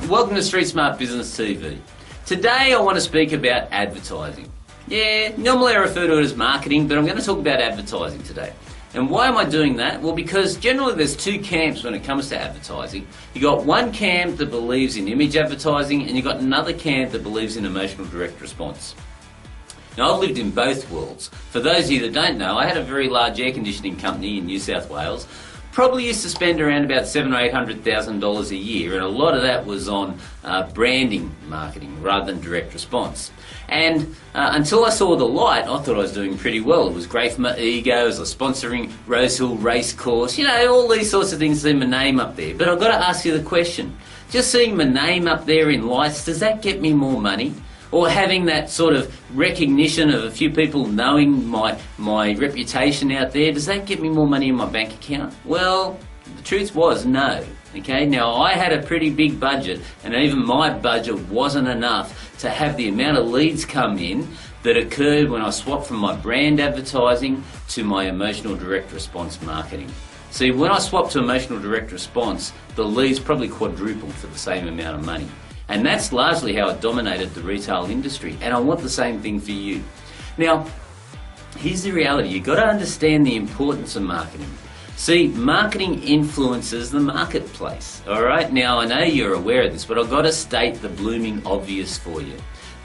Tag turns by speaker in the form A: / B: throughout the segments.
A: Welcome to Street Smart Business TV. Today I want to speak about advertising. Yeah, normally I refer to it as marketing, but I'm going to talk about advertising today. And why am I doing that? Well, because generally there's two camps when it comes to advertising. You've got one camp that believes in image advertising, and you've got another camp that believes in emotional direct response. Now, I've lived in both worlds. For those of you that don't know, I had a very large air conditioning company in New South Wales. Probably used to spend around about $700,000 or $800,000 a year, and a lot of that was on branding marketing rather than direct response. And until I saw the light, I thought I was doing pretty well. It was great for my ego. I was sponsoring Rosehill Racecourse, you know, all these sorts of things, see my name up there. But I've got to ask you the question, just seeing my name up there in lights, does that get me more money? Or having that sort of recognition of a few people knowing my reputation out there, does that get me more money in my bank account? Well, the truth was no. Okay, now I had a pretty big budget, and even my budget wasn't enough to have the amount of leads come in that occurred when I swapped from my brand advertising to my emotional direct response marketing. See, when I swapped to emotional direct response, the leads probably quadrupled for the same amount of money. And that's largely how it dominated the retail industry. And I want the same thing for you. Now, here's the reality. You've got to understand the importance of marketing. See, marketing influences the marketplace. All right? Now, I know you're aware of this, but I've got to state the blooming obvious for you.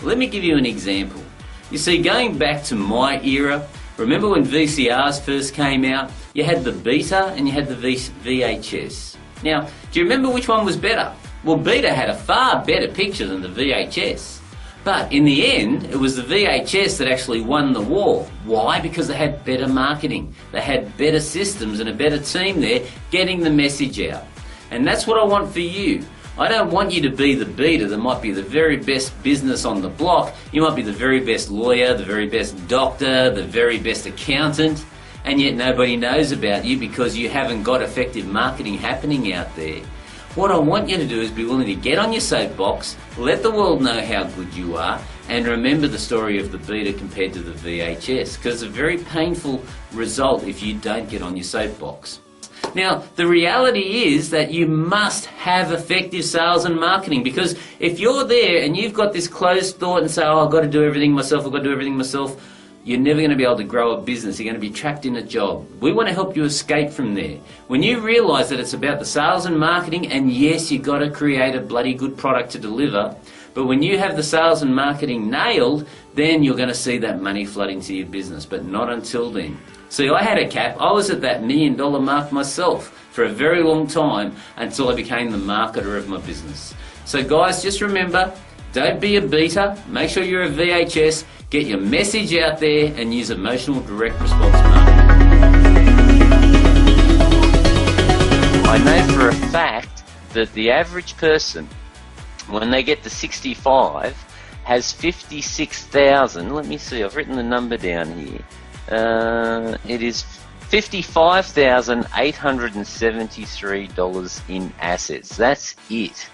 A: Let me give you an example. You see, going back to my era, remember when VCRs first came out? You had the Beta and you had the VHS. Now, do you remember which one was better? Well, Beta had a far better picture than the VHS. But in the end, it was the VHS that actually won the war. Why? Because they had better marketing. They had better systems and a better team there getting the message out. And that's what I want for you. I don't want you to be the Beta that might be the very best business on the block. You might be the very best lawyer, the very best doctor, the very best accountant, and yet nobody knows about you because you haven't got effective marketing happening out there. What I want you to do is be willing to get on your soapbox, let the world know how good you are, and remember the story of the Beta compared to the VHS, because it's a very painful result if you don't get on your soapbox. Now, the reality is that you must have effective sales and marketing, because if you're there and you've got this closed thought and say, oh, I've got to do everything myself, I've got to do everything myself, you're never going to be able to grow a business. You're going to be trapped in a job. We want to help you escape from there. When you realise that it's about the sales and marketing, and yes, you've got to create a bloody good product to deliver, but when you have the sales and marketing nailed, then you're going to see that money flood into your business, but not until then. See, I had a cap. I was at that $1 million mark myself for a very long time until I became the marketer of my business. So guys, just remember, don't be a Beta. Make sure you're a VHS. Get your message out there and use emotional direct response marketing. I know for a fact that the average person, when they get to 65, has 56,000. Let me see, I've written the number down here. It is $55,873 in assets. That's it.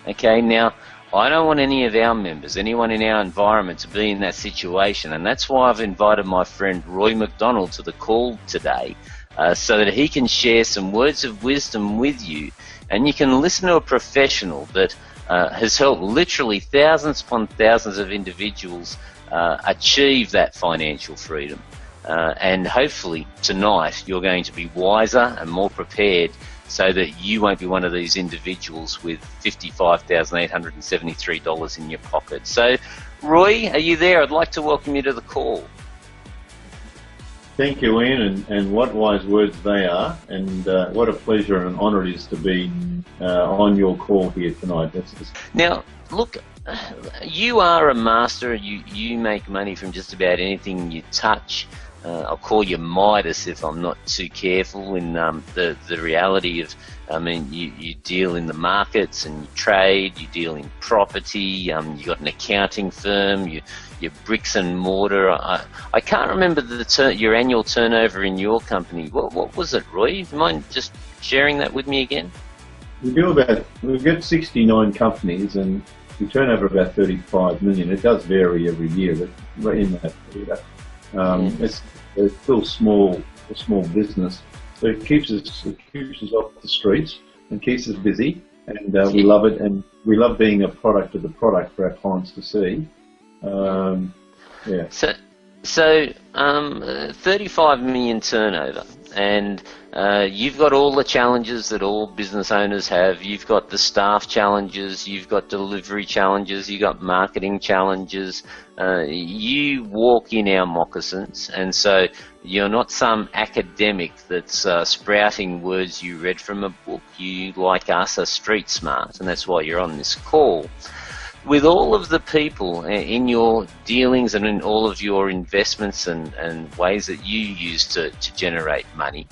A: Okay, now, I don't want any of our members, anyone in our environment, to be in that situation, and that's why I've invited my friend Roy McDonald to the call today, so that he can share some words of wisdom with you, and you can listen to a professional that has helped literally thousands upon thousands of individuals achieve that financial freedom. And hopefully tonight you're going to be wiser and more prepared, so that you won't be one of these individuals with $55,873 in your pocket. So, Roy, are you there? I'd like to welcome you to the call.
B: Thank you, Ian, and what wise words they are, and what a pleasure and an honour it is to be on your call here tonight.
A: Now, look, you are a master. You make money from just about anything you touch.
C: I'll call you Midas if I'm not too careful in the reality of, I mean, you deal in the markets and you trade, you deal in property, you got an accounting firm, your bricks and mortar. I can't remember your annual turnover in your company. What was it, Roy? Do you mind just sharing that with me again?
B: We've got 69 companies and we turn over about 35 million. It does vary every year, but we're in that area. It's still a small business, so it keeps us off the streets and keeps us busy, and we love it, and we love being a product of the product for our clients to see. Yeah.
C: So 35 million turnover, and you've got all the challenges that all business owners have. You've got the staff challenges, you've got delivery challenges, you've got marketing challenges. You walk in our moccasins, and so you're not some academic that's sprouting words you read from a book. You, like us, are street smart, and that's why you're on this call. With all of the people in your dealings and in all of your investments and ways that you use to generate money,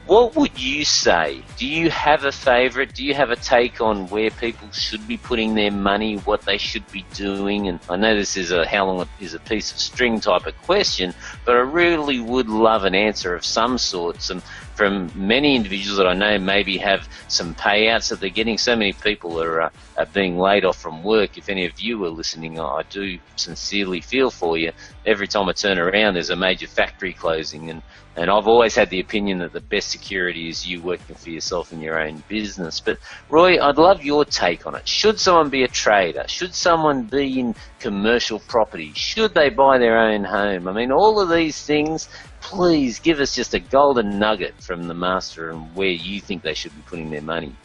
C: what would you say? Do you have a favourite? Do you have a take on where people should be putting their money, what they should be doing? And I know this is a how long is a piece of string type of question, but I really would love an answer of some sort. From many individuals that I know maybe have some payouts that they're getting. So many people are being laid off from work. If any of you are listening, I do sincerely feel for you. Every time I turn around, there's a major factory closing, and I've always had the opinion that the best security is you working for yourself in your own business. But Roy, I'd love your take on it. Should someone be a trader? Should someone be in commercial property? Should they buy their own home? I mean, all of these things. Please give us just a golden nugget from the master and where you think they should be putting their money.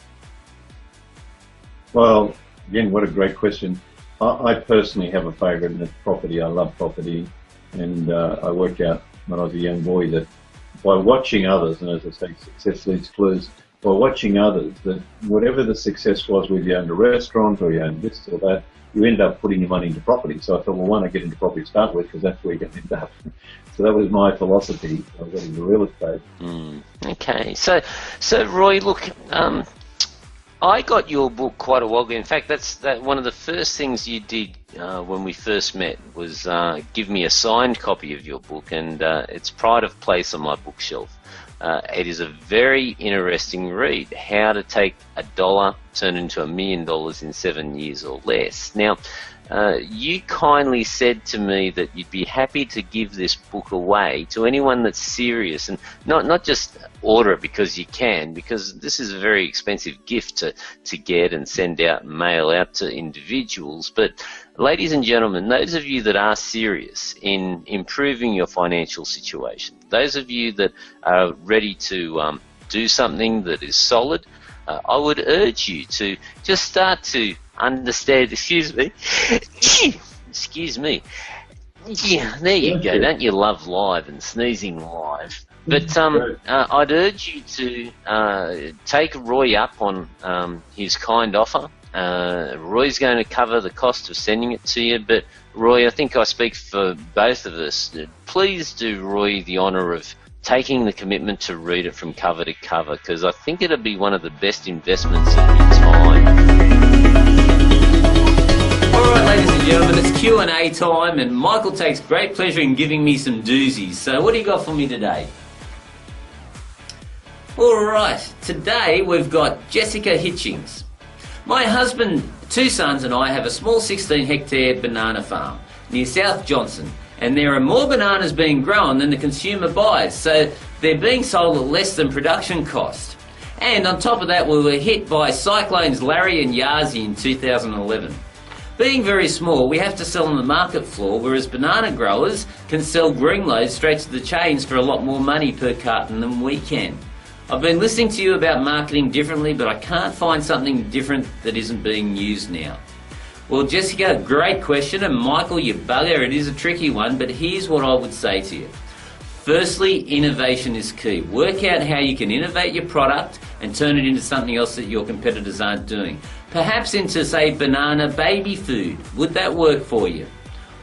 B: Well, again, what a great question. I personally have a favourite, and it's property. I love property, and I worked out when I was a young boy that by watching others, and as I say, success leaves clues, by watching others, that whatever the success was, whether you owned a restaurant or you owned this or that, you end up putting your money into property. So I thought, well, why not get into property to start with, because that's where you're going to end up. So that was my philosophy. I got into real estate.
C: Okay. So Roy, look, I got your book quite a while ago. In fact, that's one of the first things you did when we first met was give me a signed copy of your book, and it's pride of place on my bookshelf. It is a very interesting read, how to take $1, turn it into $1 million in 7 years or less. Now, you kindly said to me that you'd be happy to give this book away to anyone that's serious, and not just order it because you can, because this is a very expensive gift to get and send out and mail out to individuals. But ladies and gentlemen, those of you that are serious in improving your financial situation, those of you that are ready to do something that is solid, I would urge you to just start to understand, excuse me, yeah, there you go. Don't you love live and sneezing live? But I'd urge you to take Roy up on his kind offer. Roy's going to cover the cost of sending it to you, but Roy, I think I speak for both of us. Please do Roy the honour of taking the commitment to read it from cover to cover, because I think it'll be one of the best investments of your time.
A: Alright, ladies and gentlemen, it's Q&A time, and Michael takes great pleasure in giving me some doozies. So what do you got for me today? Alright, today we've got Jessica Hitchings. My husband, 2 sons and I have a small 16-hectare banana farm near South Johnson, and there are more bananas being grown than the consumer buys, so they're being sold at less than production cost. And on top of that, we were hit by cyclones Larry and Yazi in 2011. Being very small, we have to sell on the market floor, whereas banana growers can sell green loads straight to the chains for a lot more money per carton than we can. I've been listening to you about marketing differently, but I can't find something different that isn't being used now. Well, Jessica, great question, and Michael, you bugger, it is a tricky one, but here's what I would say to you. Firstly, innovation is key. Work out how you can innovate your product and turn it into something else that your competitors aren't doing. Perhaps into, say, banana baby food. Would that work for you?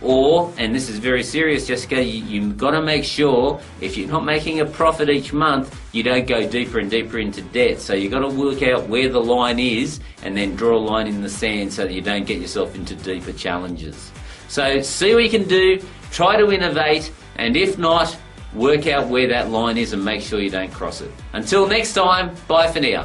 A: Or, and this is very serious, Jessica, you've got to make sure if you're not making a profit each month, you don't go deeper and deeper into debt. So you've got to work out where the line is and then draw a line in the sand so that you don't get yourself into deeper challenges. So see what you can do, try to innovate, and if not, work out where that line is and make sure you don't cross it. Until next time, bye for now.